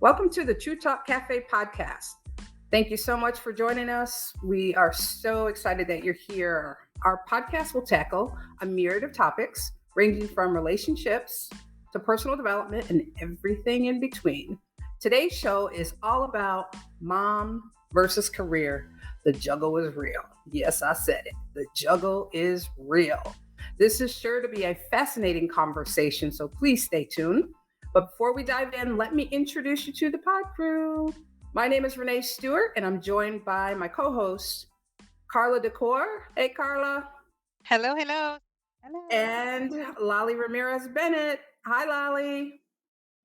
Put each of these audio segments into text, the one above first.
Welcome to the True Talk Cafe podcast. Thank you so much for joining us. We are so excited that you're here. Our podcast will tackle a myriad of topics ranging from relationships to personal development and everything in between. Today's show is all about mom versus career. The juggle is real. Yes, I said it. The juggle is real. This is sure to be a fascinating conversation, so please stay tuned. But before we dive in, let me introduce you to the pod crew. My name is Renee Stewart, and I'm joined by my co host, Carla Decor. Hey, Carla. Hello, hello. Hello. And Lolly Ramirez Bennett. Hi, Lolly.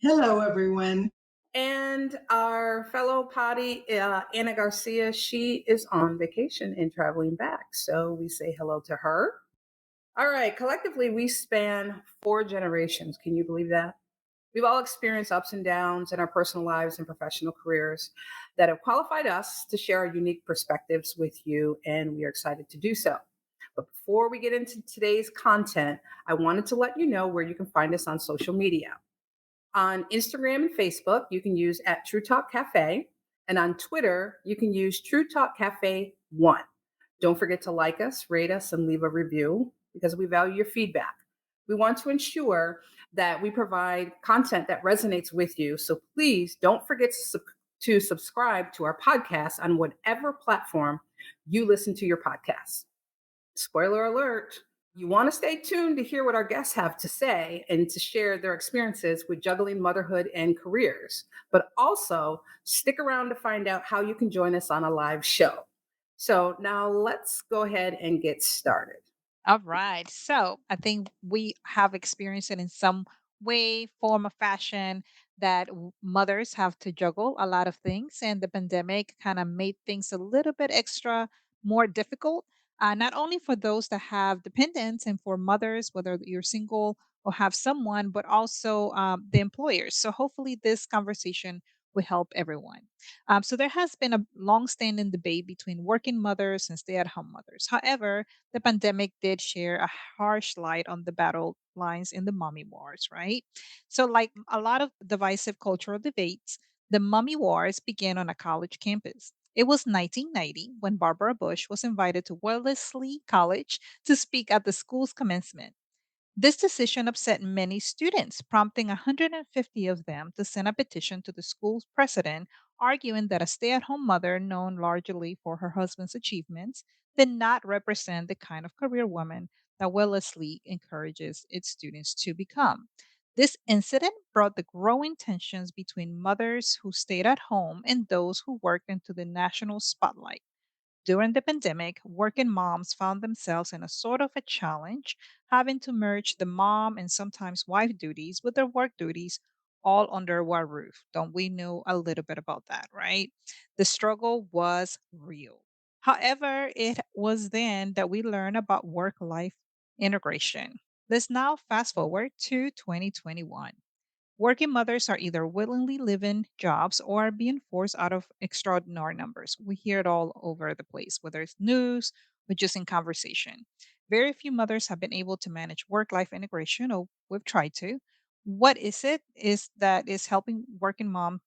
Hello, everyone. And our fellow potty, Anna Garcia, she is on vacation and traveling back. So we say hello to her. All right, collectively, we span 4 generations. Can you believe that? We've all experienced ups and downs in our personal lives and professional careers that have qualified us to share our unique perspectives with you, and we are excited to do so. But before we get into today's content, I wanted to let you know where you can find us on social media. On Instagram and Facebook, you can use at True Talk Cafe, and on Twitter, you can use True Talk Cafe 1. Don't forget to like us, rate us, and leave a review because we value your feedback. We want to ensure that we provide content that resonates with you. So please don't forget to subscribe to our podcast on whatever platform you listen to your podcasts. Spoiler alert, you want to stay tuned to hear what our guests have to say and to share their experiences with juggling motherhood and careers. But also stick around to find out how you can join us on a live show. So now let's go ahead and get started. All right. So I think we have experienced it in some way, form, or fashion that mothers have to juggle a lot of things. And the pandemic kind of made things a little bit extra more difficult, not only for those that have dependents and for mothers, whether you're single or have someone, but also the employers. So hopefully this conversation will help everyone. So there has been a long-standing debate between working mothers and stay-at-home mothers. However, the pandemic did share a harsh light on the battle lines in the mommy wars, right? So, like a lot of divisive cultural debates, the mommy wars began on a college campus. It was 1990 when Barbara Bush was invited to Wellesley College to speak at the school's commencement. This decision upset many students, prompting 150 of them to send a petition to the school's president, arguing that a stay at home mother, known largely for her husband's achievements, did not represent the kind of career woman that Wellesley encourages its students to become. This incident brought the growing tensions between mothers who stayed at home and those who worked into the national spotlight. During the pandemic, working moms found themselves in a sort of a challenge, having to merge the mom and sometimes wife duties with their work duties all under one roof. Don't we know a little bit about that, right? The struggle was real. However, it was then that we learned about work life integration. Let's now fast forward to 2021. Working mothers are either willingly leaving jobs or are being forced out of extraordinary numbers. We hear it all over the place, whether it's news or just in conversation. Very few mothers have been able to manage work life integration, or we've tried to. What is it? Is that is helping working moms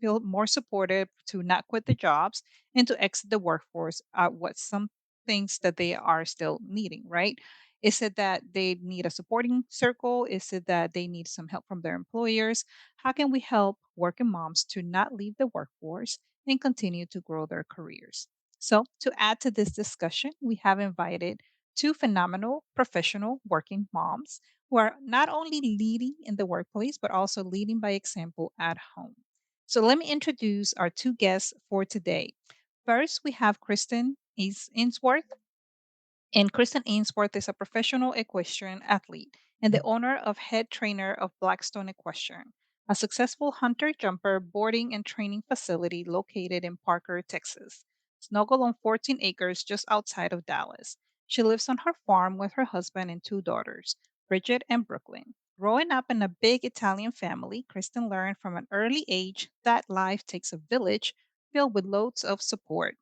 feel more supported to not quit the jobs and to exit the workforce at what some things that they are still needing, right? Is it that they need a supporting circle? Is it that they need some help from their employers? How can we help working moms to not leave the workforce and continue to grow their careers? So, to add to this discussion, we have invited two phenomenal professional working moms who are not only leading in the workplace, but also leading by example at home. So, let me introduce our two guests for today. First, we have Kristen Ainsworth, and Kristen Ainsworth is a professional equestrian athlete and the owner of head trainer of Blackstone Equestrian, a successful hunter jumper boarding and training facility located in Parker, Texas, snuggled on 14 acres just outside of Dallas. She lives on her farm with her husband and two daughters, Bridget and Brooklyn. Growing up in a big Italian family, Kristen learned from an early age that life takes a village filled with loads of support,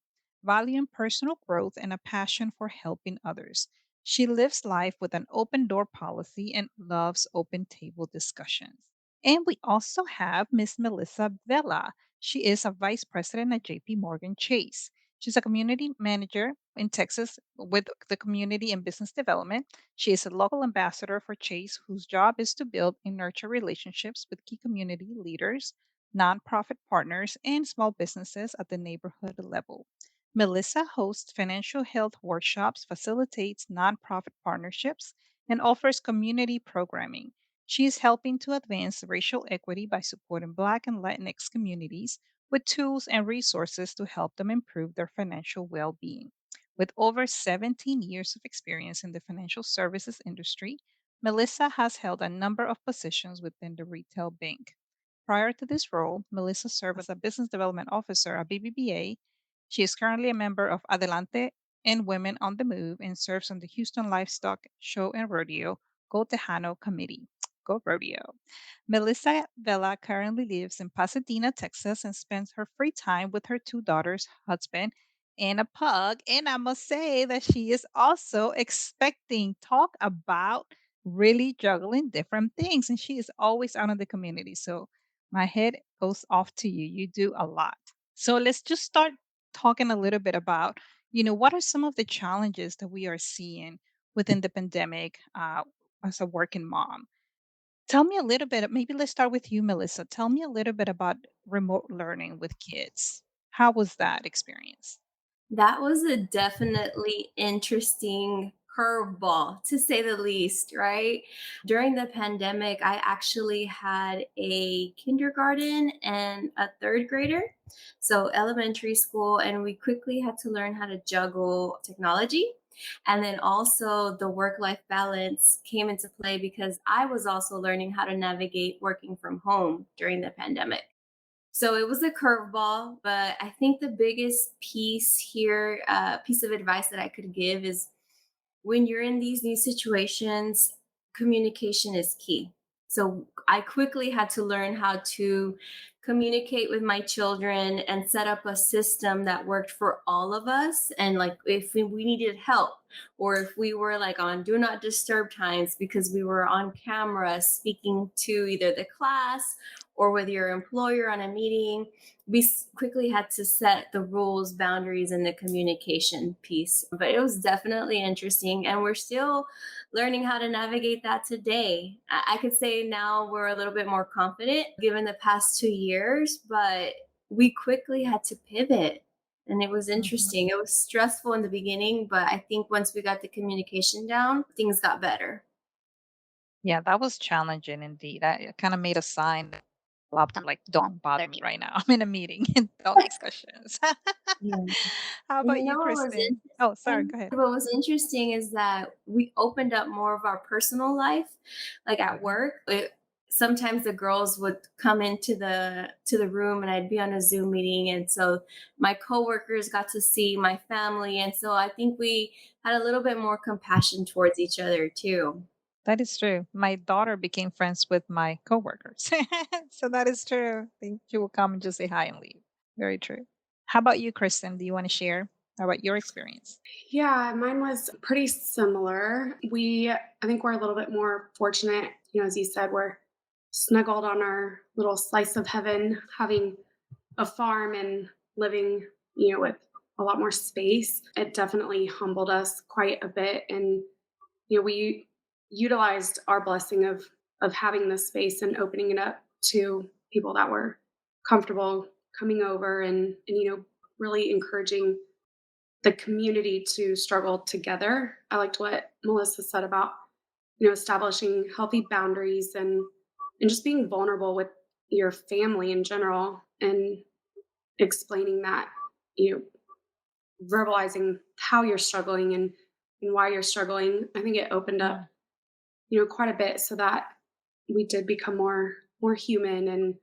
valuing personal growth and a passion for helping others. She lives life with an open door policy and loves open table discussions. And we also have Miss Melissa Vela. She is a vice president at JP Morgan Chase. She's a community manager in Texas with the community and business development. She is a local ambassador for Chase, whose job is to build and nurture relationships with key community leaders, nonprofit partners, and small businesses at the neighborhood level. Melissa hosts financial health workshops, facilitates nonprofit partnerships, and offers community programming. She is helping to advance racial equity by supporting Black and Latinx communities with tools and resources to help them improve their financial well being. With over 17 years of experience in the financial services industry, Melissa has held a number of positions within the retail bank. Prior to this role, Melissa served as a business development officer at BBVA. She is currently a member of Adelante and Women on the Move and serves on the Houston Livestock Show and Rodeo Go Tejano Committee. Go Rodeo. Melissa Vela currently lives in Pasadena, Texas, and spends her free time with her two daughters, husband, and a pug. And I must say that she is also expecting. Talk about really juggling different things. And she is always out in the community. So my head goes off to you. You do a lot. So let's just start talking a little bit about, what are some of the challenges that we are seeing within the pandemic as a working mom? Tell me a little bit. Maybe let's start with you, Melissa. Tell me a little bit about remote learning with kids. How was that experience? That was a definitely interesting curveball, to say the least, right? During the pandemic, I actually had a kindergarten and a third grader, so elementary school, and we quickly had to learn how to juggle technology. And then also the work life balance came into play because I was also learning how to navigate working from home during the pandemic. So it was a curveball, but I think the biggest piece here, piece of advice that I could give is when you're in these new situations, communication is key. So I quickly had to learn how to communicate with my children and set up a system that worked for all of us. And like if we needed help, or if we were like on do not disturb times because we were on camera speaking to either the class or with your employer on a meeting, we quickly had to set the rules, boundaries, and the communication piece. But it was definitely interesting, and we're still learning how to navigate that today. I could say now we're a little bit more confident given the past 2 years, but we quickly had to pivot. And it was Mhm. interesting. It was stressful in the beginning, but I think once we got the communication down, things got better. Yeah, that was challenging indeed. I kind of made a sign that laptop like don't bother me right now. I'm in a meeting and don't ask questions. Yeah. How And about you, Kristen? Oh, sorry, go ahead. what was interesting is that we opened up more of our personal life, like at Mhm. work. Sometimes the girls would come into the room, and I'd be on a Zoom meeting, and so my coworkers got to see my family, and so I think we had a little bit more compassion towards each other too. That is true. My daughter became friends with my coworkers. So that is true. She will come and just say hi and leave. Very true. How about you, Kristen? Do you want to share about your experience? Yeah, mine was pretty similar. I think we're a little bit more fortunate. As you said, we're snuggled on our little slice of heaven, having a farm and living, with a lot more space. It definitely humbled us quite a bit. And, we utilized our blessing of having this space and opening it up to people that were comfortable coming over and really encouraging the community to struggle together. I liked what Melissa said about, establishing healthy boundaries and just being vulnerable with your family in general and explaining that, you know, verbalizing how you're struggling and why you're struggling. I think it opened up, Mm. quite a bit so that we did become more human and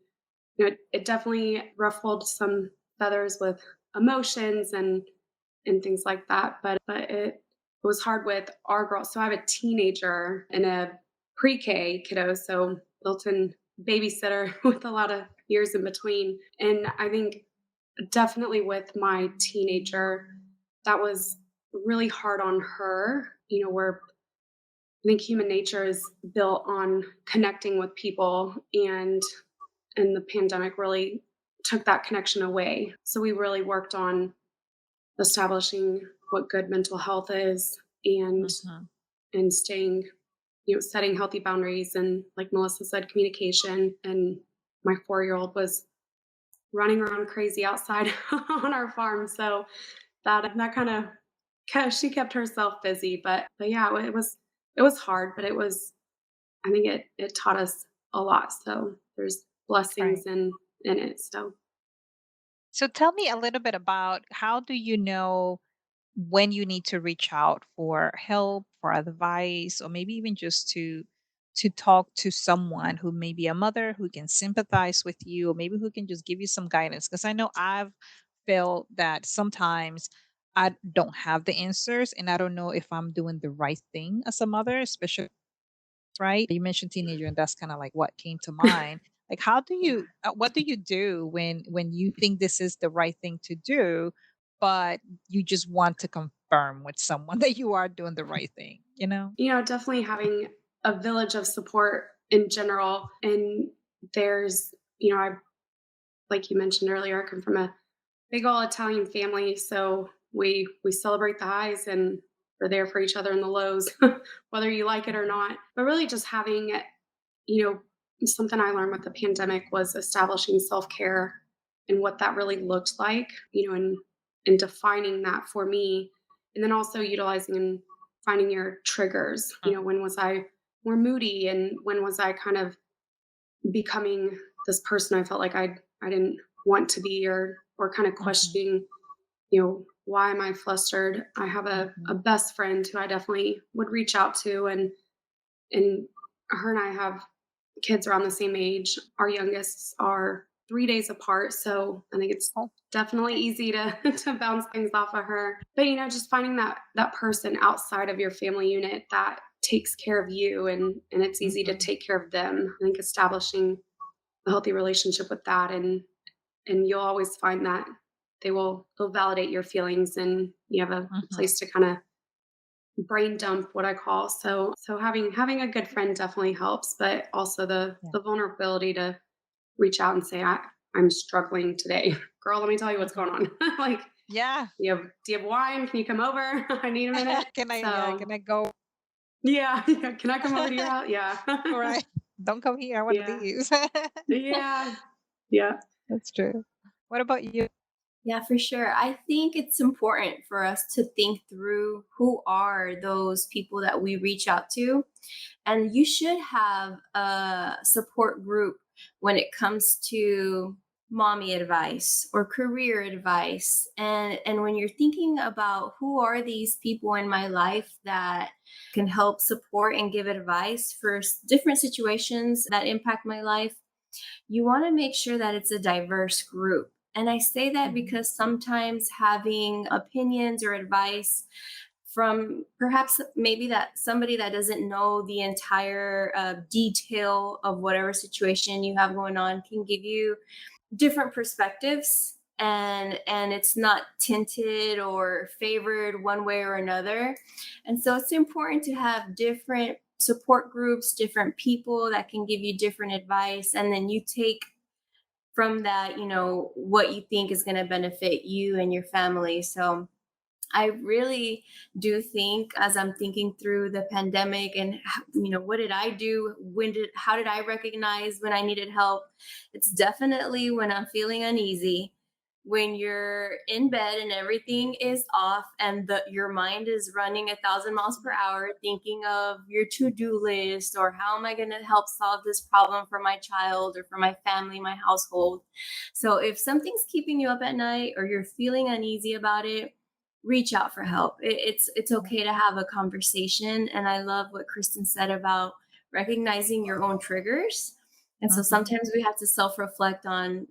it definitely ruffled some feathers with emotions and things like that. But it was hard with our girls. So I have a teenager and a pre-K kiddo, so built-in babysitter with a lot of years in between. And I think definitely with my teenager, that was really hard on her. We're I think human nature is built on connecting with people, and the pandemic really took that connection away. So we really worked on establishing what good mental health is, and Mhm. staying, setting healthy boundaries, and like Melissa said, communication. And my 4-year-old was running around crazy outside on our farm, so that kind of she kept herself busy. But yeah, it was hard, but I think it taught us a lot. So there's blessings Right. in it. So So tell me a little bit about how do you know when you need to reach out for help, for advice, or maybe even just to talk to someone who may be a mother who can sympathize with you, or maybe who can just give you some guidance. Because I know I've felt that sometimes I don't have the answers and I don't know if I'm doing the right thing as a mother, especially right? You mentioned teenager, and that's kind of like what came to mind. Like, how do yeah. you, what do you do when you think this is the right thing to do, but you just want to confirm with someone that you are doing the right thing? You know? Definitely having a village of support in general. And there's, I like you mentioned earlier, I come from a big old Italian family, so we celebrate the highs, and we're there for each other in the lows, whether you like it or not. But really, just having, you know something I learned with the pandemic was establishing self care and what that really looked like, and defining that for me, and then also utilizing and finding your triggers. When was I more moody, and when was I kind of becoming this person I felt like I didn't want to be, or kind of Mhm, questioning, why am I flustered? I have a mhm, best friend who I definitely would reach out to, and her and I have kids around the same age. Our youngest are 3 days apart, so I think it's oh, definitely easy to to bounce things off of her. But just finding that person outside of your family unit that takes care of you, and it's easy to mhm, take care of them. I think establishing a healthy relationship with that, and you'll always find that they'll validate your feelings, and you have a mhm, place to kind of brain dump, what I call. So having a good friend definitely helps, but also the yeah, the vulnerability to reach out and say, I'm struggling today. Girl, let me tell you what's mhm. going on. Like, Yeah. do you have wine? Can you come over? I need a minute. Can I? Yeah. So Can I go? yeah, yeah. Can I come over to your house? Yeah. Right. Don't come here. I want to Yeah. leave. Yeah. Yeah. That's true. What about you? Yeah, for sure. I think it's important for us to think through who are those people that we reach out to. And you should have a support group when it comes to mommy advice or career advice. And when you're thinking about who are these people in my life that can help support and give advice for different situations that impact my life, you want to make sure that it's a diverse group. And I say that Mhm, because sometimes having opinions or advice from perhaps maybe that somebody that doesn't know the entire detail of whatever situation you have going on can give you different perspectives, and it's not tinted or favored one way or another. And so it's important to have different support groups, different people that can give you different advice, and then you take from that, what you think is going to benefit you and your family. So I really do think, as I'm thinking through the pandemic and what did I do? How did I recognize when I needed help? It's definitely when I'm feeling uneasy, when you're in bed and everything is off, and your mind is running 1,000 miles per hour, thinking of your to-do list, or how am I going to help solve this problem for my child or for my family, my household. So if something's keeping you up at night or you're feeling uneasy about it, reach out for help. It's okay to have a conversation. And I love what Kristen said about recognizing your own triggers. And so mhm, sometimes we have to self-reflect on,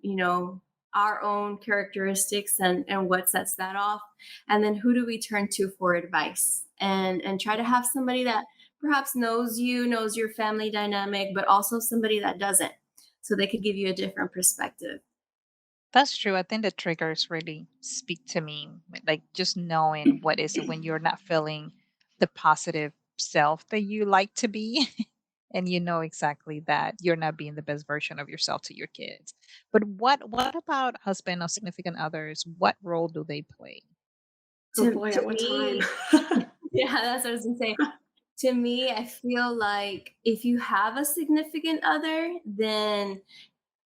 our own characteristics and what sets that off. And then who do we turn to for advice? And try to have somebody that perhaps knows you, knows your family dynamic, but also somebody that doesn't. So they could give you a different perspective. That's true. I think the triggers really speak to me, like just knowing what is it when you're not feeling the positive self that you like to be. And you know exactly that you're not being the best version of yourself to your kids. But what about husband or significant others? What role do they play? Oh To boy, at what time? me, yeah, that's what I was gonna say. To me, I feel like if you have a significant other, then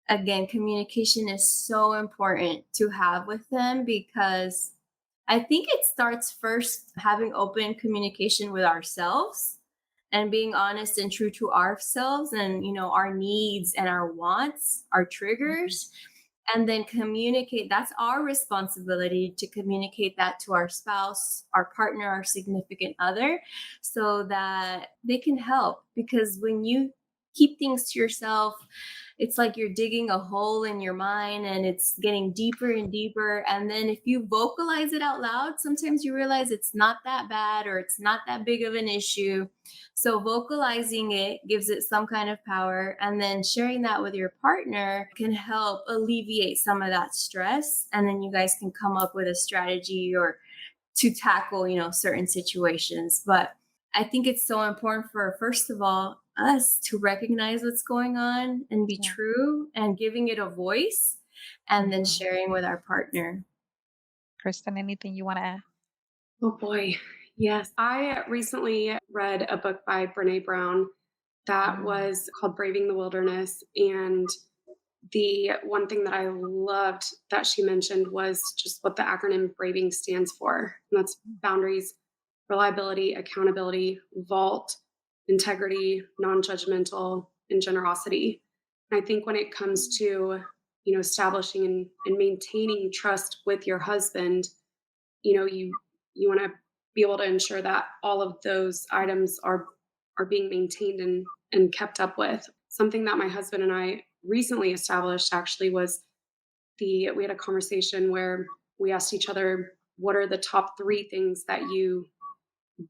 again, communication is so important to have with them because I think it starts first having open communication with ourselves and being honest and true to ourselves and our needs and our wants, our Mhm. triggers, and then communicate. That's our responsibility to communicate that to our spouse, our partner, our significant other, so that they can help. Because when you keep things to yourself, it's like you're digging a hole in your mind and it's getting deeper and deeper. And then if you vocalize it out loud, sometimes you realize it's not that bad or it's not that big of an issue. So vocalizing it gives it some kind of power. And then sharing that with your partner can help alleviate some of that stress. And then you guys can come up with a strategy or to tackle, certain situations. But I think it's so important for, first of all, us to recognize what's going on and be Yeah. true and giving it a voice and then Mhm. sharing with our partner. Kristen, anything you want to add? Oh boy. Yes. I recently read a book by Brene Brown that Mm. was called Braving the Wilderness. And the one thing that I loved that she mentioned was just what the acronym BRAVING stands for. And that's boundaries, reliability, accountability, vault, integrity, non judgmental, and generosity. And I think when it comes to, establishing and maintaining trust with your husband, you want to be able to ensure that all of those items are being maintained and kept up with. Something that my husband and I recently established actually was the we had a conversation where we asked each other, what are the top 3 things that you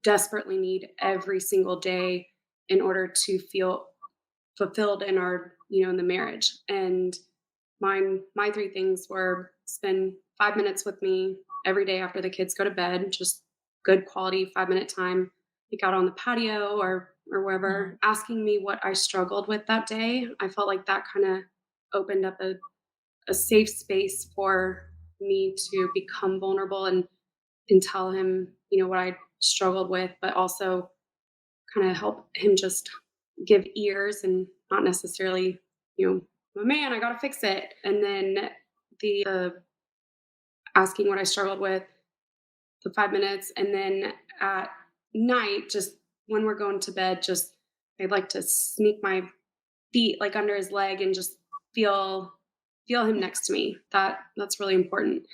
desperately need every single day in order to feel fulfilled in our, in the marriage. And my 3 things were spend 5 minutes with me every day after the kids go to bed, just good quality 5-minute time, like out on the patio or Mm. wherever, asking me what I struggled with that day. I felt like that kind of opened up a safe space for me to become vulnerable and tell him, what I struggled with, but also kind of help him just give ears and not necessarily, you know, "Oh, man, I gotta fix it." And then the asking what I struggled with, the 5 minutes, and then at night, just when we're going to bed, just I'd like to sneak my feet like under his leg and just feel feel him next to me. That's really important.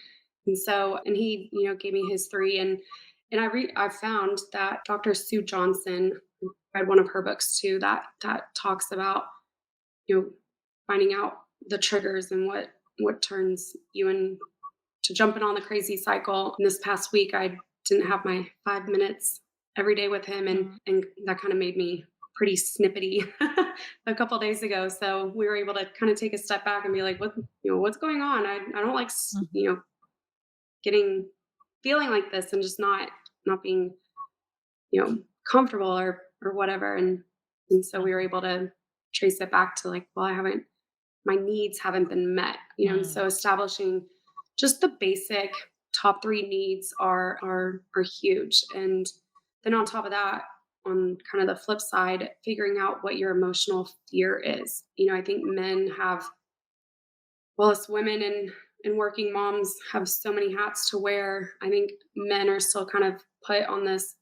And he, gave me his 3, and I found that Dr. Sue Johnson, I read one of her books too, that talks about, you know, finding out the triggers and what turns you into jumping on the crazy cycle. And this past week I didn't have my 5 minutes every day with him, Mm. and that kind of made me pretty snippety a couple days ago. So we were able to kind of take a step back and be like, what's going on? I don't like, Mhm. getting feeling like this and just not being, comfortable or whatever. And so we were Mhm. able to trace it back to like, well, I haven't my needs haven't been met, and so Mm. establishing just the basic top 3 needs are huge. And then on top of that, on kind of the flip side, figuring out what your emotional fear is. I think men have, well, as women and working moms have so many hats to wear. I think men are still kind of put on this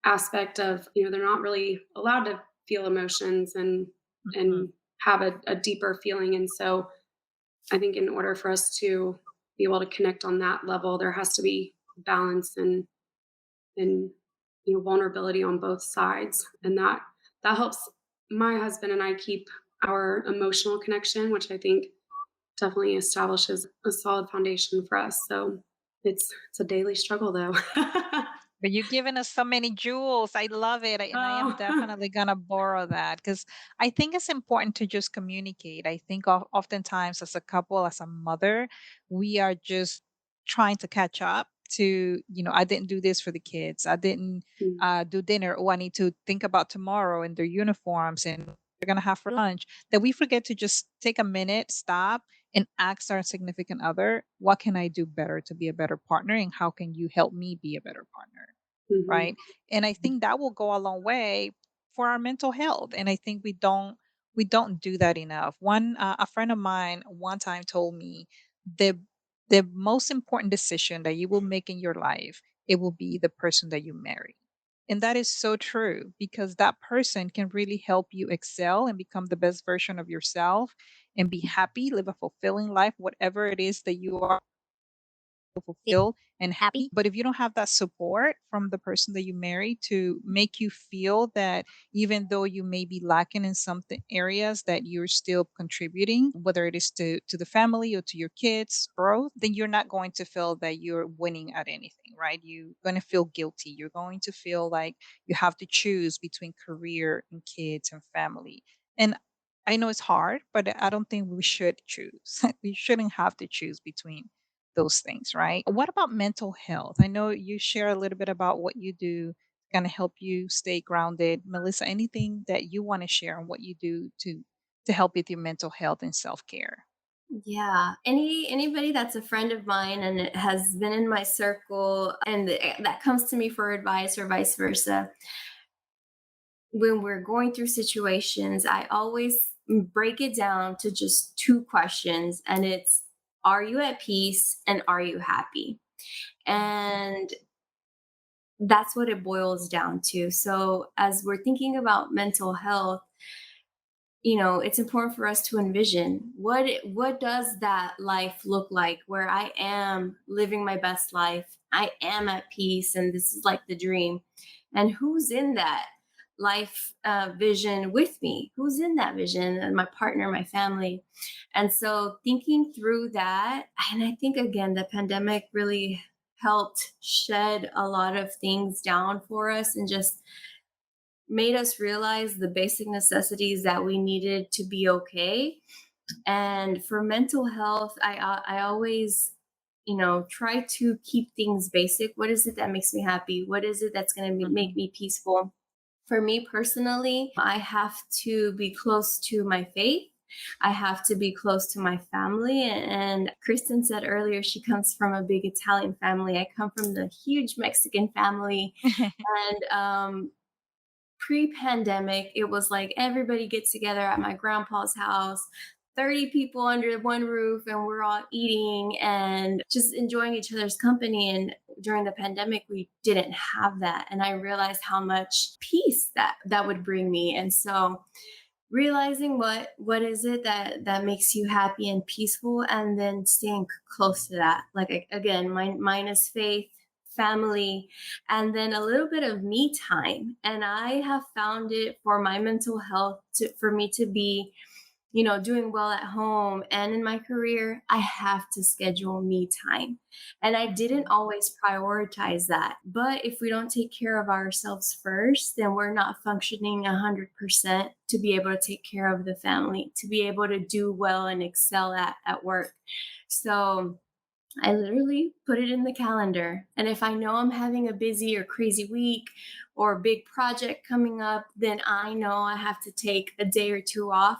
aspect of, they're not really allowed to feel emotions and Mhm. have a deeper feeling. And so I think in order for us to be able to connect on that level, there has to be balance and vulnerability on both sides. And that helps my husband and I keep our emotional connection, which I think definitely establishes a solid foundation for us. So it's a daily struggle though. But you've given us so many jewels. I love it. And I am Oh. definitely going to borrow that because I think it's important to just communicate. I think oftentimes, as a couple, as a mother, we are just trying to catch up to, I didn't do this for the kids. I didn't Mm. do dinner. Oh, I need to think about tomorrow and their uniforms and they're going to have for lunch. That we forget to just take a minute, stop, and ask our significant other, what can I do better to be a better partner? And how can you help me be a better partner? Mhm. Right. And I think that will go a long way for our mental health. And I think we don't do that enough. A friend of mine one time told me the the most important decision that you will make in your life, it will be the person that you marry. And that is so true because that person can really help you excel and become the best version of yourself and be happy, live a fulfilling life, whatever it is that you are fulfilled and happy. But if you don't have that support from the person that you marry to make you feel that even though you may be lacking in some areas, that you're still contributing, whether it is to the family or to your kids' growth, then you're not going to feel that you're winning at anything, right? You're going to feel guilty. You're going to feel like you have to choose between career and kids and family. And I know it's hard, but I don't think we should choose. We shouldn't have to choose between those things, right? What about mental health? I know you share a little bit about what you do to kind of help you stay grounded. Melissa, anything that you want to share on what you do to help with your mental health and self-care? Yeah, anybody that's a friend of mine and it has been in my circle and that comes to me for advice or vice versa, when we're going through situations, I always break it down to just two questions, and it's, are you at peace and are you happy? And that's what it boils down to. So as we're thinking about mental health, it's important for us to envision what does that life look like where I am living my best life, I am at peace, and this is like the dream. And who's in that life vision with me? Who's in that vision? And my partner, my family. And so thinking through that, and I think again, the pandemic really helped shed a lot of things down for us and just made us realize the basic necessities that we needed to be okay. And for mental health, I always, try to keep things basic. What is it that makes me happy? What is it that's going to make me peaceful? For me personally, I have to be close to my faith. I have to be close to my family. And Kristen said earlier she comes from a big Italian family. I come from the huge Mexican family. And pre-pandemic, it was like everybody gets together at my grandpa's house, 30 people under one roof, and we're all eating and just enjoying each other's company. And during the pandemic, we didn't have that. And I realized how much peace that would bring me. And so realizing what is it that makes you happy and peaceful, and then staying close to that, like again, mine is faith, family, and then a little bit of me time. And I have found it for my mental health for me to be doing well at home and in my career, I have to schedule me time. And I didn't always prioritize that. But if we don't take care of ourselves first, then we're not functioning 100% to be able to take care of the family, to be able to do well and excel at work. So I literally put it in the calendar. And if I know I'm having a busy or crazy week or a big project coming up, then I know I have to take a day or two off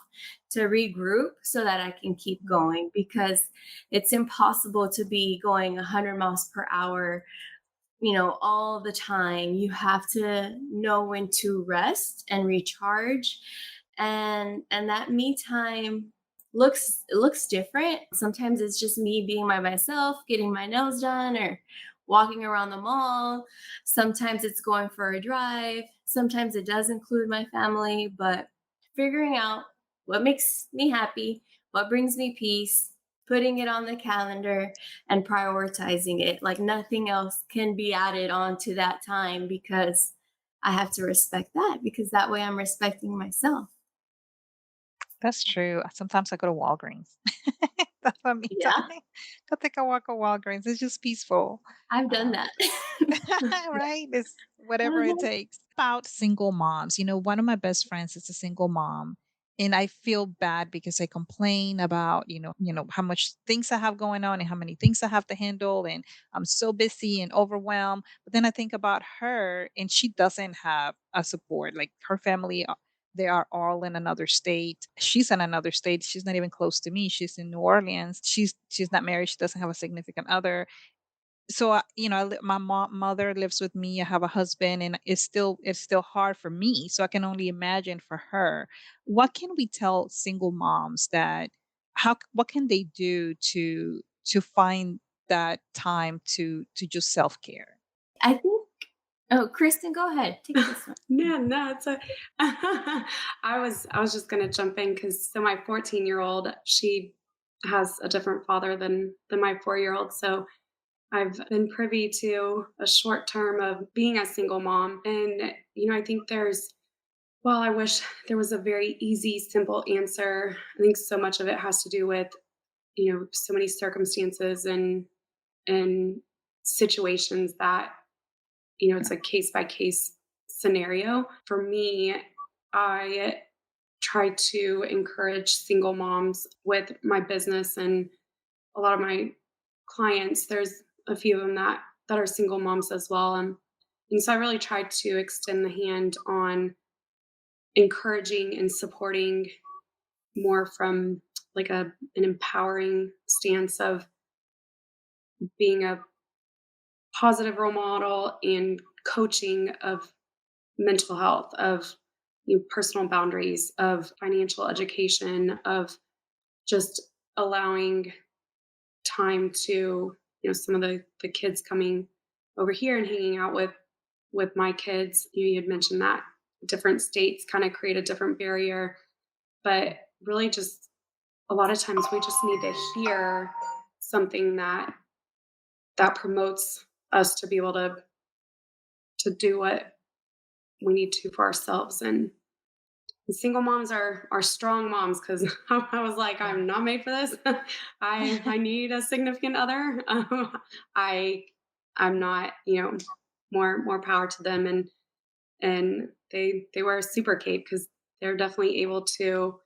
to regroup so that I can keep going, because it's impossible to be going 100 miles per hour, all the time. You have to know when to rest and recharge. And that me time looks different. Sometimes it's just me being by myself, getting my nails done or walking around the mall. Sometimes it's going for a drive. Sometimes it does include my family, but figuring out what makes me happy, what brings me peace, putting it on the calendar and prioritizing it. Like nothing else can be added on to that time, because I have to respect that, because that way I'm respecting myself. That's true. Sometimes I go to Walgreens. That's what me Yeah, time. Go take a walk at Walgreens. It's just peaceful. I've done Um, that. right? It's whatever it Mhm. takes. About single moms. One of my best friends is a single mom. and I feel bad because I complain about, how much things I have going on and how many things I have to handle, and I'm so busy and overwhelmed. But then I think about her, and she doesn't have a support. Like her family, they are all in another state. She's in another state. She's not even close to me. She's in New Orleans. She's not married. She doesn't have a significant other. So my mother lives with me. I have a husband, and it's still hard for me, so I can only imagine for her. What can we tell single moms that what can they do to find that time to just self-care? I think, oh, Kristen, go ahead. Take this one. Yeah, no, it's a I was just gonna jump in because so my 14-year-old, she has a different father than my 4-year-old. So I've been privy to a short term of being a single mom. And, I think well, I wish there was a very easy, simple answer. I think so much of it has to do with, so many circumstances and situations that, it's a case by case scenario. For me, I try to encourage single moms with my business and a lot of my clients. There's a few of them that are single moms as well. And so I really try to extend the hand on encouraging and supporting more from like an empowering stance of being a positive role model and coaching of mental health, of personal boundaries, of financial education, of just allowing time to, some of the kids coming over here and hanging out with my kids. You had mentioned that different states kind of create a different barrier, but really just a lot of times we just need to hear something that promotes us to be able to do what we need to for ourselves. And single moms are strong moms because I was like, Yeah. I'm not made for this. I need a significant other. I I'm not, more power to them. And they wear a super cape because they're definitely able to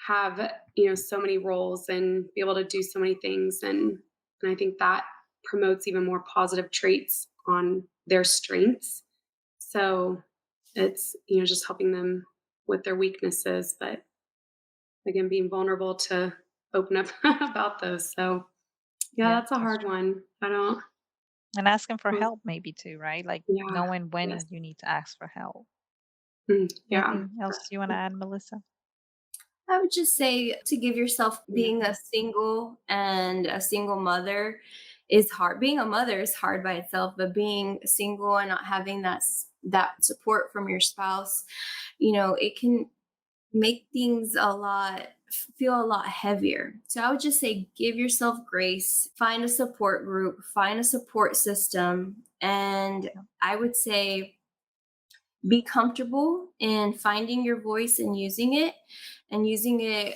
have, so many roles and be able to do so many things. And I think that promotes even more positive traits on their strengths. So it's, just helping them with their weaknesses, but again, being vulnerable to open up about those. So yeah, Yeah, that's a that's hard true. one. I don't, And asking for well, help maybe too, right? Like yeah, knowing yes. when you need to ask for help. Yeah. Anything else you want to add, Melissa? I would just say to give yourself, Yeah. being a single and a single mother is hard. Being a mother is hard by itself, but being single and not having that support from your spouse, it can make things feel a lot heavier. So I would just say give yourself grace, find a support group, find a support system, and I would say be comfortable in finding your voice and using it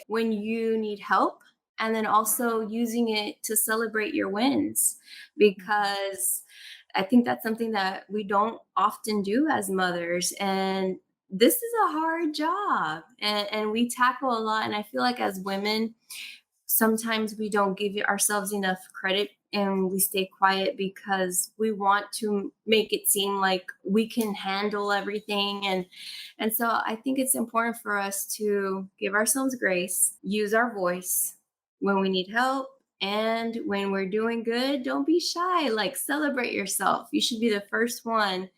when you need help, and then also using it to celebrate your wins, because I think that's something that we don't often do as mothers. And this is a hard job, and we tackle a lot. And I feel like as women, sometimes we don't give ourselves enough credit and we stay quiet because we want to make it seem like we can handle everything. And so I think it's important for us to give ourselves grace, use our voice when we need help, and when we're doing good, don't be shy. Like, celebrate yourself. You should be the first one.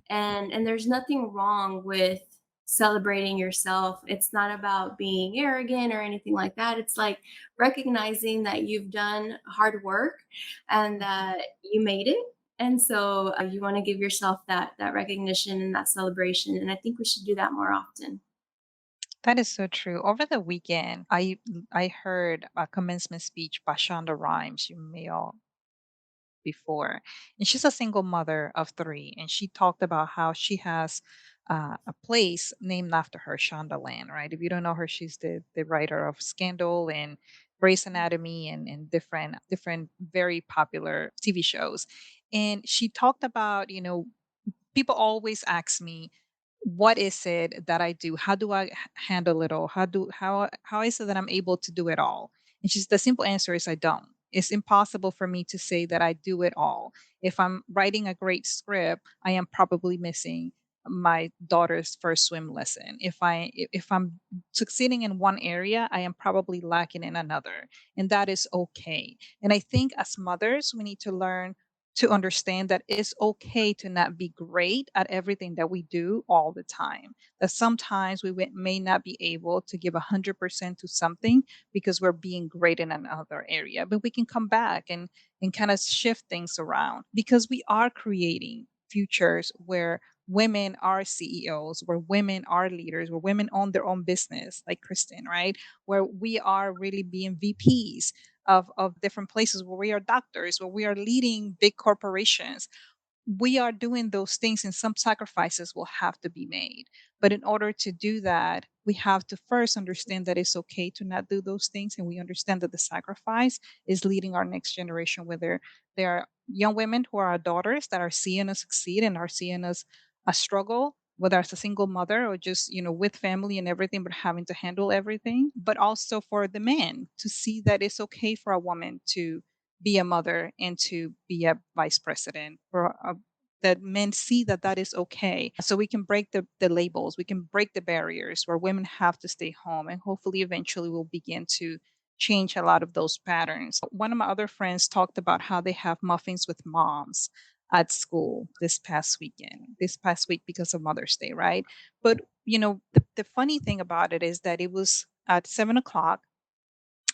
And there's nothing wrong with celebrating yourself. It's not about being arrogant or anything like that. It's like recognizing that you've done hard work and that you made it. And so you want to give yourself that recognition and that celebration. And I think we should do that more often. That is so true. Over the weekend, I heard a commencement speech by Shonda Rhimes. You may all before. And she's a single mother of three. And she talked about how she has a place named after her, Shondaland, right? If you don't know her, she's the writer of Scandal and Grey's Anatomy and different very popular TV shows. And she talked about, people always ask me, what is it that I do? How do I handle it all? How is it that I'm able to do it all? And she's the simple answer is I don't. It's impossible for me to say that I do it all. If I'm writing a great script, I am probably missing my daughter's first swim lesson. If I'm succeeding in one area, I am probably lacking in another. And that is okay. And I think as mothers, we need to learn to understand that it's okay to not be great at everything that we do all the time. That sometimes may not be able to give 100% to something because we're being great in another area, but we can come back and kind of shift things around because we are creating futures where women are CEOs, where women are leaders, where women own their own business, like Kristen, right? Where we are really being VPs of different places, where we are doctors, where we are leading big corporations. We are doing those things and some sacrifices will have to be made. But in order to do that, we have to first understand that it's okay to not do those things. And we understand that the sacrifice is leading our next generation, whether they are young women who are our daughters that are seeing us succeed and are seeing us a struggle, whether it's a single mother or just, with family and everything, but having to handle everything, but also for the men to see that it's okay for a woman to be a mother and to be a vice president that men see that that is okay, so we can break the labels, we can break the barriers where women have to stay home, and hopefully eventually we'll begin to change a lot of those patterns. One of my other friends talked about how they have muffins with moms at school this past week because of Mother's Day, right? But the funny thing about it is that it was at 7 o'clock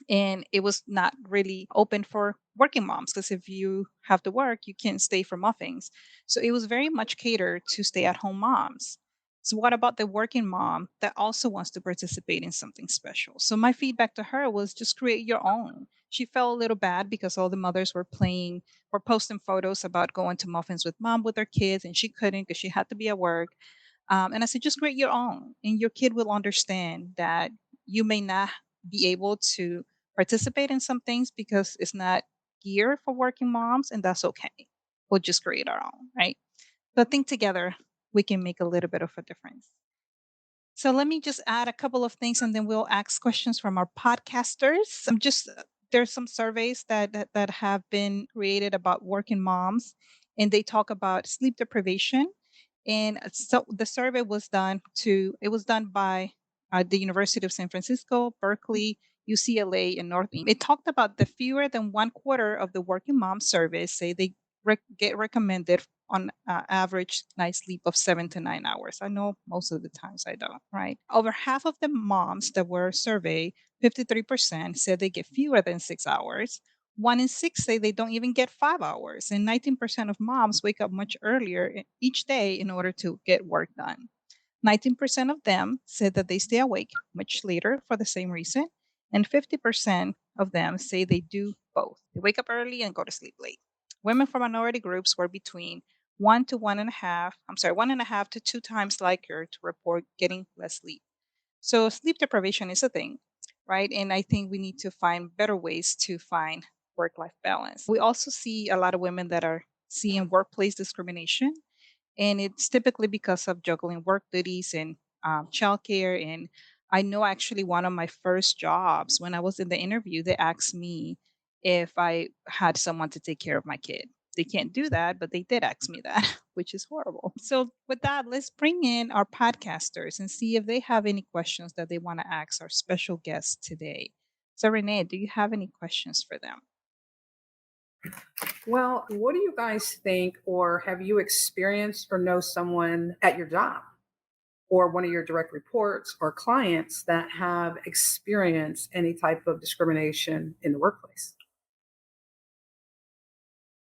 and it was not really open for working moms because if you have to work you can't stay for muffins, so it was very much catered to stay at home moms. So what about the working mom that also wants to participate in something special? So my feedback to her was just create your own. She felt a little bad because all the mothers were posting photos about going to muffins with mom with their kids and she couldn't because she had to be at work. And I said, just create your own, and your kid will understand that you may not be able to participate in some things because it's not geared for working moms, and that's okay. We'll just create our own, right? But I think together we can make a little bit of a difference. So let me just add a couple of things and then we'll ask questions from our podcasters. There's some surveys that have been created about working moms, and they talk about sleep deprivation. And so the survey was done by the University of San Francisco, Berkeley, UCLA, and Northeast. It talked about the fewer than one quarter of the working mom surveys say they get recommended on average night sleep of 7 to 9 hours. I know most of the times I don't, right? Over half of the moms that were surveyed, 53%, said they get fewer than 6 hours. 1 in 6 say they don't even get 5 hours, and 19% of moms wake up much earlier each day in order to get work done. 19% of them said that they stay awake much later for the same reason, and 50% of them say they do both. They wake up early and go to sleep late. Women from minority groups were between 1.5 to 2 times likelier to report getting less sleep. So sleep deprivation is a thing, right? And I think we need to find better ways to find work-life balance. We also see a lot of women that are seeing workplace discrimination, and it's typically because of juggling work duties and childcare. And I know actually one of my first jobs, when I was in the interview, they asked me if I had someone to take care of my kid. They can't do that, but they did ask me that, which is horrible. So, with that, let's bring in our podcasters and see if they have any questions that they want to ask our special guests today. So, Renee, do you have any questions for them? Well, what do you guys think, or have you experienced or know someone at your job or one of your direct reports or clients that have experienced any type of discrimination in the workplace?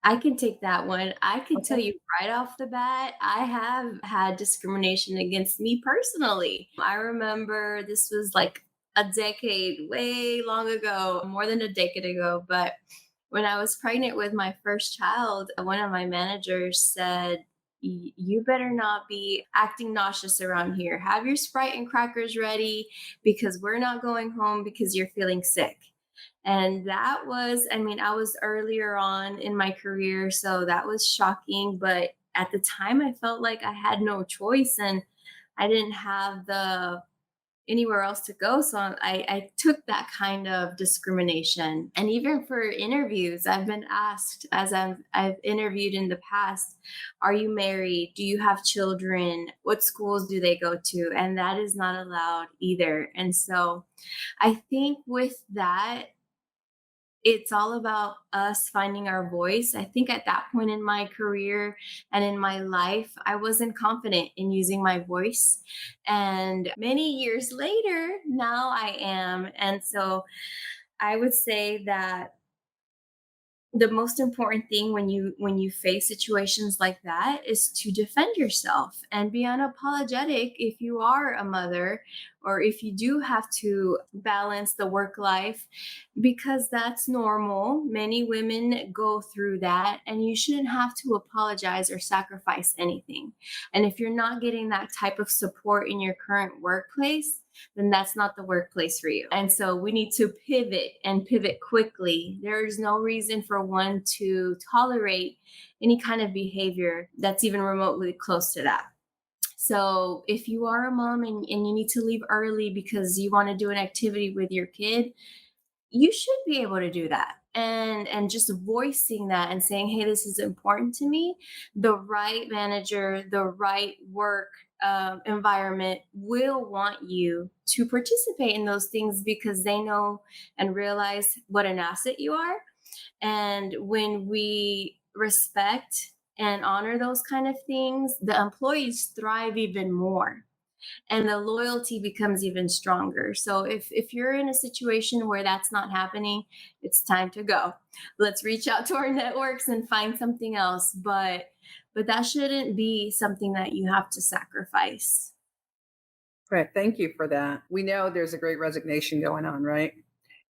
I can take that one. I can tell Okay. you right off the bat, I have had discrimination against me personally. I remember this was like a decade, way long ago, more than a decade ago. But when I was pregnant with my first child, one of my managers said, You better not be acting nauseous around here. Have your Sprite and crackers ready because we're not going home because you're feeling sick. And that was, I mean, I was earlier on in my career, so that was shocking. But at the time, I felt like I had no choice. And I didn't have the anywhere else to go. So I took that kind of discrimination. And even for interviews, I've been asked, as I've interviewed in the past, are you married? Do you have children? What schools do they go to? And that is not allowed either. And so I think with that, it's all about us finding our voice. I think at that point in my career and in my life, I wasn't confident in using my voice. And many years later, now I am. And so I would say that the most important thing when you face situations like that is to defend yourself and be unapologetic if you are a mother or if you do have to balance the work life, because that's normal. Many women go through that, and you shouldn't have to apologize or sacrifice anything. And if you're not getting that type of support in your current workplace, then that's not the workplace for you. And so we need to pivot and pivot quickly. There's no reason for one to tolerate any kind of behavior that's even remotely close to that. So if you are a mom and you need to leave early because you want to do an activity with your kid, you should be able to do that. And just voicing that and saying, hey, this is important to me, the right manager, the right work environment will want you to participate in those things because they know and realize what an asset you are. And when we respect and honor those kind of things, the employees thrive even more and the loyalty becomes even stronger. So if you're in a situation where that's not happening, it's time to go. Let's reach out to our networks and find something else. But that shouldn't be something that you have to sacrifice. Right. Thank you for that. We know there's a great resignation going on, right?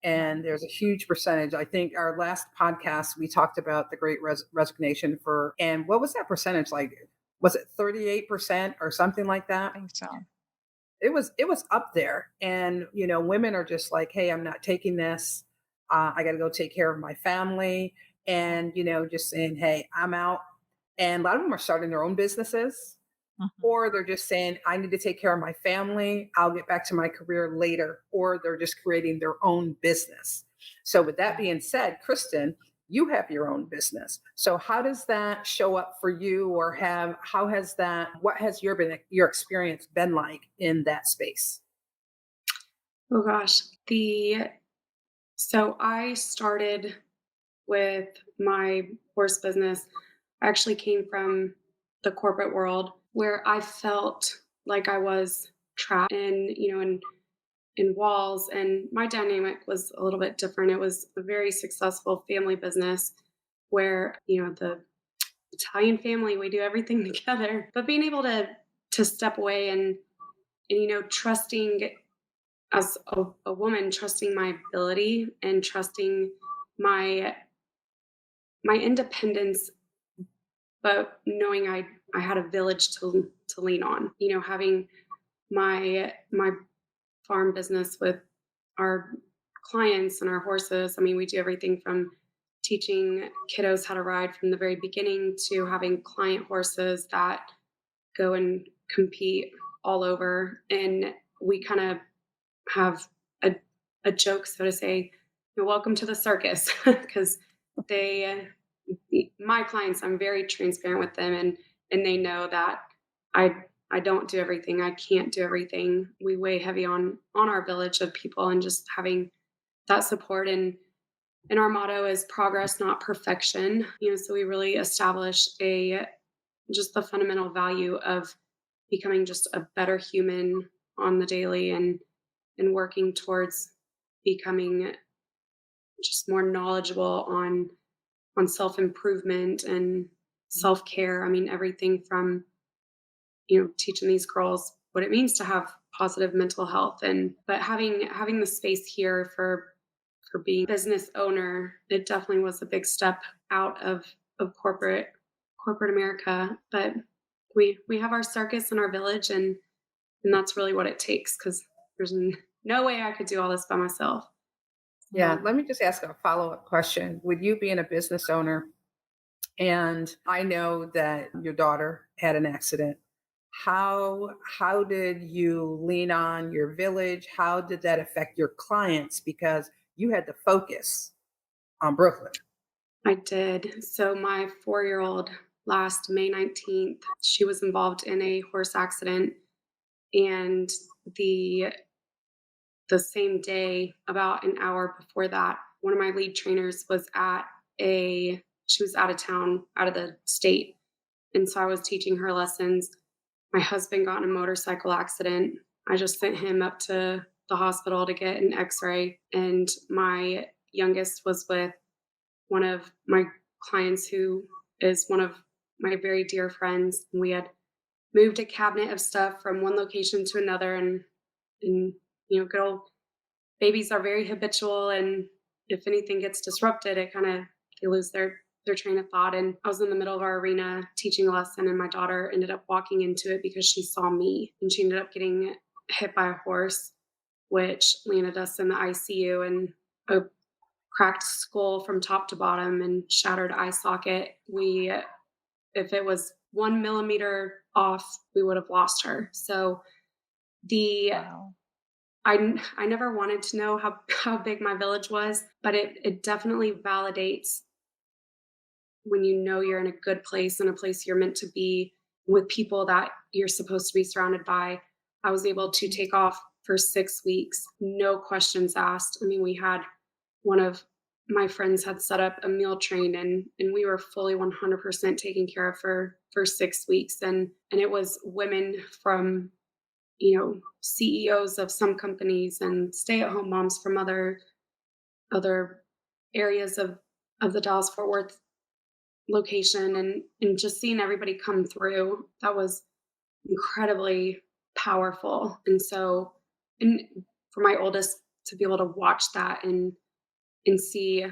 And there's a huge percentage. I think our last podcast, we talked about the great resignation and what was that percentage like? Was it 38% or something like that? I think so. It was up there. And, women are just like, hey, I'm not taking this. I got to go take care of my family. And, just saying, hey, I'm out. And a lot of them are starting their own businesses, or they're just saying, I need to take care of my family. I'll get back to my career later. Or they're just creating their own business. So with that being said, Kristen, you have your own business. So how does that show up for you, or what has your experience been like in that space? Oh gosh. So I started with my horse business. I actually came from the corporate world where I felt like I was trapped in walls, and my dynamic was a little bit different. It was a very successful family business where, the Italian family, we do everything together. But being able to step away and trusting as a woman, trusting my ability and trusting my independence, but knowing I had a village to lean on. Having my farm business with our clients and our horses. I mean, we do everything from teaching kiddos how to ride from the very beginning to having client horses that go and compete all over. And we kind of have a joke, so to say, welcome to the circus, because my clients, I'm very transparent with them, and they know that I don't do everything. I can't do everything. We weigh heavy on our village of people, and just having that support. And our motto is progress, not perfection. So we really establish just the fundamental value of becoming just a better human on the daily, and working towards becoming just more knowledgeable on self-improvement and self-care. I mean, everything from teaching these girls what it means to have positive mental health, but having the space here for being a business owner, it definitely was a big step out of corporate America. But we have our circus and our village, and that's really what it takes, because there's no way I could do all this by myself. Yeah, let me just ask a follow-up question. With you being a business owner, and I know that your daughter had an accident, how did you lean on your village? How did that affect your clients? Because you had to focus on Brooklyn. I did. So my 4-year-old last May 19th, she was involved in a horse accident, and the the same day, about an hour before that, one of my lead trainers was she was out of town, out of the state. And so I was teaching her lessons. My husband got in a motorcycle accident. I just sent him up to the hospital to get an x-ray. And my youngest was with one of my clients who is one of my very dear friends. We had moved a cabinet of stuff from one location to another, and good old babies are very habitual, and if anything gets disrupted, it kind of they lose their train of thought. And I was in the middle of our arena teaching a lesson, and my daughter ended up walking into it because she saw me, and she ended up getting hit by a horse, which landed us in the ICU, and a cracked skull from top to bottom and shattered eye socket. If it was 1 millimeter off, we would have lost her. So the Wow. I never wanted to know how big my village was, but it definitely validates when you know you're in a good place and a place you're meant to be with people that you're supposed to be surrounded by. I was able to take off for 6 weeks, no questions asked. I mean, we had one of my friends had set up a meal train, and we were fully 100% taken care of for 6 weeks. And it was women from, CEOs of some companies and stay-at-home moms from other areas of the Dallas Fort Worth location, and just seeing everybody come through, that was incredibly powerful. And so, and for my oldest to be able to watch that and see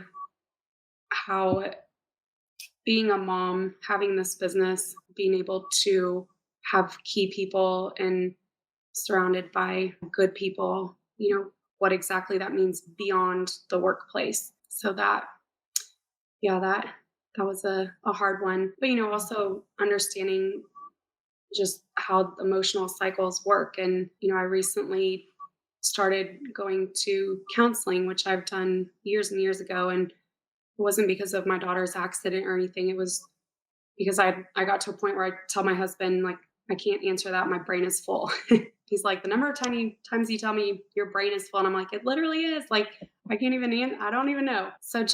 how being a mom, having this business, being able to have key people and surrounded by good people, what exactly that means beyond the workplace. So that was a hard one. But, also understanding just how emotional cycles work. And, I recently started going to counseling, which I've done years and years ago. And it wasn't because of my daughter's accident or anything. It was because I got to a point where I tell my husband, like, I can't answer that. My brain is full. He's like, the number of times you tell me your brain is full. And I'm like, it literally is. Like, I can't even, I don't even know. So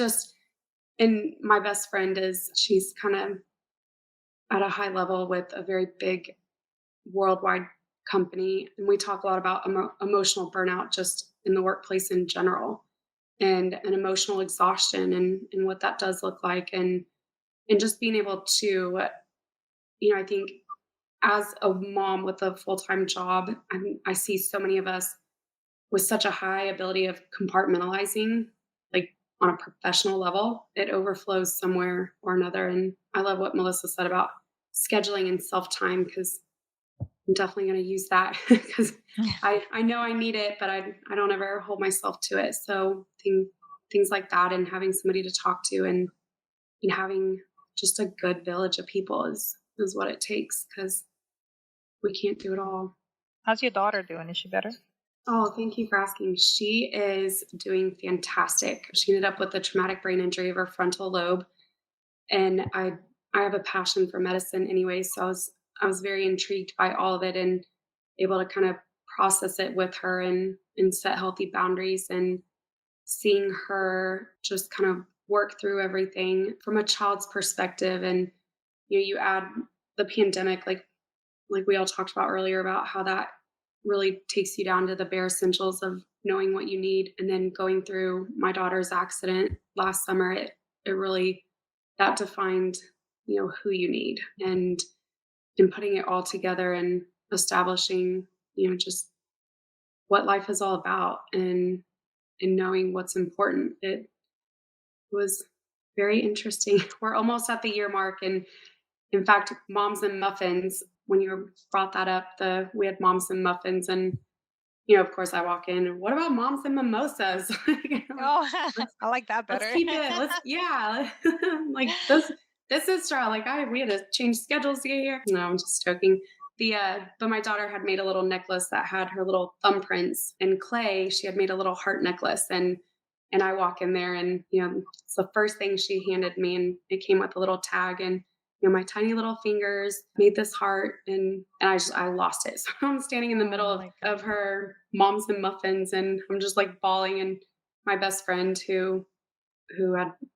and my best friend she's kind of at a high level with a very big worldwide company. And we talk a lot about emotional burnout just in the workplace in general, and an emotional exhaustion, and what that does look like. And just being able to, I think as a mom with a full-time job, I see so many of us with such a high ability of compartmentalizing, like on a professional level, it overflows somewhere or another. And I love what Melissa said about scheduling and self-time, because I'm definitely going to use that because I know I need it, but I don't ever hold myself to it. So things like that, and having somebody to talk to, and having just a good village of people is what it takes, because we can't do it all. How's your daughter doing? Is she better? Oh, thank you for asking. She is doing fantastic. She ended up with a traumatic brain injury of her frontal lobe. And I have a passion for medicine anyway. So I was very intrigued by all of it, and able to kind of process it with her, and set healthy boundaries, and seeing her just kind of work through everything from a child's perspective. And, you add the pandemic, like we all talked about earlier, about how that really takes you down to the bare essentials of knowing what you need. And then going through my daughter's accident last summer, it really, that defined, who you need, and putting it all together, and establishing, just what life is all about, and knowing what's important. It was very interesting. We're almost at the year mark. And in fact, Moms and Muffins, when you brought that up, we had Moms and Muffins, and of course I walk in, and what about Moms and Mimosas? Oh, I like that Let's better. keep it. Yeah. Like this is strong. Like we had to change schedules to get here. No, I'm just joking. But my daughter had made a little necklace that had her little thumbprints in clay. She had made a little heart necklace, and I walk in there, and it's the first thing she handed me, and it came with a little tag, and my tiny little fingers made this heart, and I lost it. So I'm standing in the middle Oh of, my of God. her moms and muffins, and I'm just like bawling, and my best friend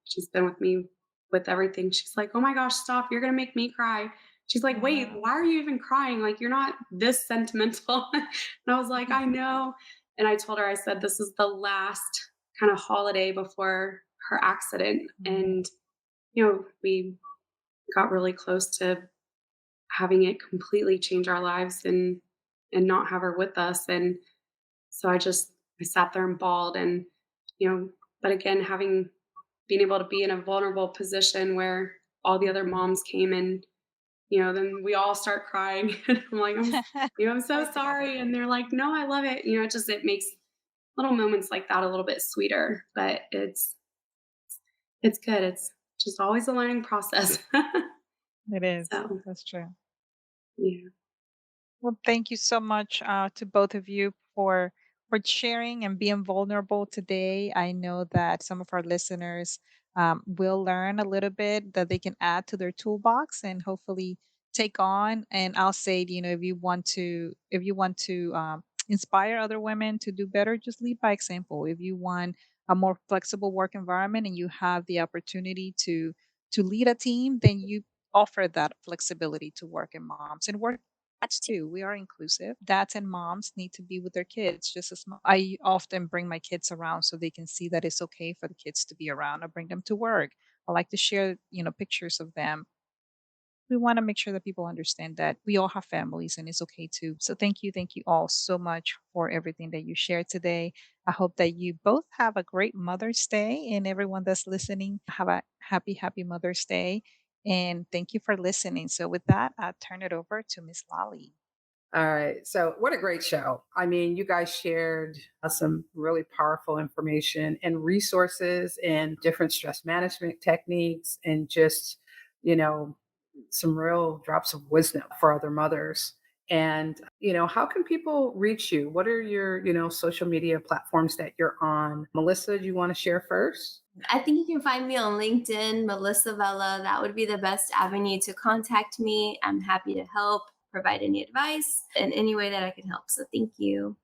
she's been with me with everything. She's like, "Oh my gosh, stop. You're going to make me cry." She's like, "Wait, Uh-huh. why are you even crying? Like, you're not this sentimental." And I was like, "I know." And I told her, I said, "This is the last kind of holiday before her accident." Mhm. And, we got really close to having it completely change our lives and not have her with us. And so I sat there and bawled, and, but again, being able to be in a vulnerable position where all the other moms came, and then we all start crying. And I'm like, I'm so Cry together. sorry. And they're like, "No, I love it." It makes little moments like that a little bit sweeter, but it's good. It's just always a learning process. It is. So, That's true. yeah. Well, thank you so much to both of you for sharing and being vulnerable today. I know that some of our listeners will learn a little bit that they can add to their toolbox and hopefully take on. And I'll say, if you want to inspire other women to do better, just lead by example. If you want a more flexible work environment and you have the opportunity to lead a team, then you offer that flexibility to working moms and work dads too. We are inclusive. Dads and moms need to be with their kids just as much. I often bring my kids around so they can see that it's okay for the kids to be around. I bring them to work. I like to share, pictures of them. We want to make sure that people understand that we all have families and it's okay too. So thank you all so much for everything that you shared today. I hope that you both have a great Mother's Day, and everyone that's listening, have a happy Mother's Day. And thank you for listening. So with that, I'll turn it over to Miss Lolly. All right. So, what a great show. I mean, you guys shared some really powerful information and resources and different stress management techniques, and just, you know, some real drops of wisdom for other mothers. And, how can people reach you? What are your, social media platforms that you're on? Melissa, do you want to share first? I think you can find me on LinkedIn, Melissa Vella. That would be the best avenue to contact me. I'm happy to help, provide any advice in any way that I can help. So thank you.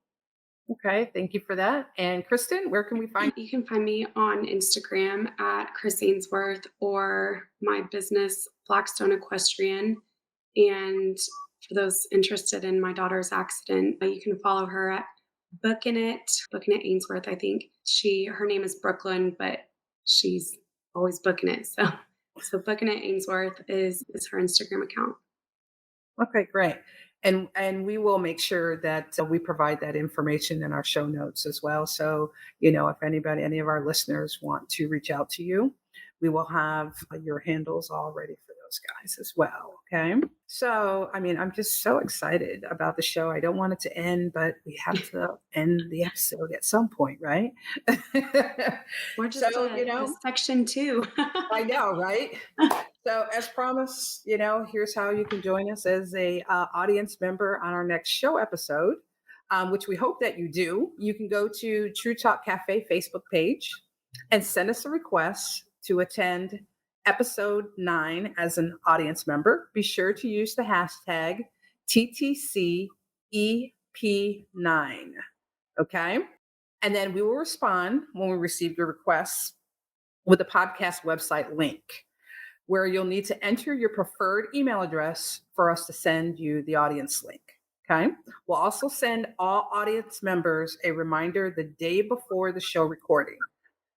Okay. Thank you for that. And Kristen, where can we find You can find me on Instagram at Chris Ainsworth, or my business, Blackstone Equestrian. And for those interested in my daughter's accident, you can follow her at Booking It Ainsworth. I think her name is Brooklyn, but she's always booking it. So Booking It Ainsworth is her Instagram account. Okay, great. And we will make sure that we provide that information in our show notes as well. So, if any of our listeners want to reach out to you, we will have your handles all ready for those guys as well. Okay. So, I mean, I'm just so excited about the show. I don't want it to end, but we have to end the episode at some point, right? We're just So, a section 2. I know, right? So, as promised, here's how you can join us as a audience member on our next show episode, which we hope that you do. You can go to True Talk Cafe Facebook page and send us a request to attend episode 9 as an audience member. Be sure to use the hashtag TTCEP9. Okay. And then we will respond when we receive your requests with the podcast website link, where you'll need to enter your preferred email address for us to send you the audience link. Okay. We'll also send all audience members a reminder the day before the show recording.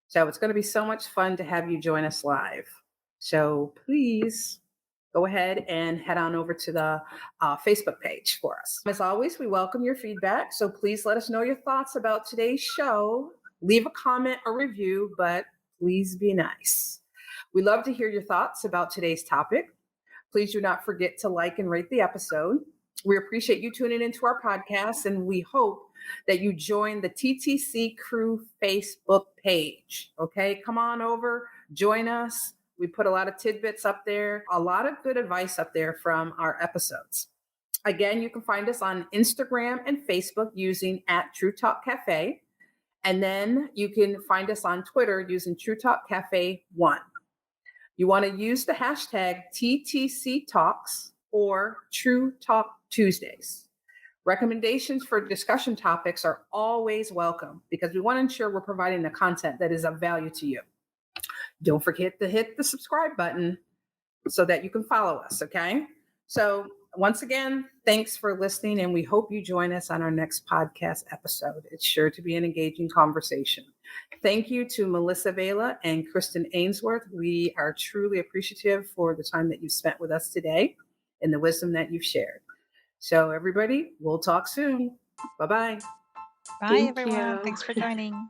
So it's going to be so much fun to have you join us live. So please go ahead and head on over to the Facebook page for us. As always, we welcome your feedback. So please let us know your thoughts about today's show. Leave a comment or review, but please be nice. We love to hear your thoughts about today's topic. Please do not forget to like and rate the episode. We appreciate you tuning into our podcast, and we hope that you join the TTC Crew Facebook page. Okay, come on over, join us. We put a lot of tidbits up there, a lot of good advice up there from our episodes. Again, you can find us on Instagram and Facebook using @TrueTalkCafe. And then you can find us on Twitter using TrueTalkCafe1. You want to use the hashtag TTC Talks or True Talk Tuesdays. Recommendations for discussion topics are always welcome because we want to ensure we're providing the content that is of value to you. Don't forget to hit the subscribe button so that you can follow us, okay? So once again, thanks for listening, and we hope you join us on our next podcast episode. It's sure to be an engaging conversation. Thank you to Melissa Vela and Kristen Ainsworth. We are truly appreciative for the time that you've spent with us today and the wisdom that you've shared. So everybody, we'll talk soon. Bye-bye. Bye, Thank everyone. you. Thanks for joining.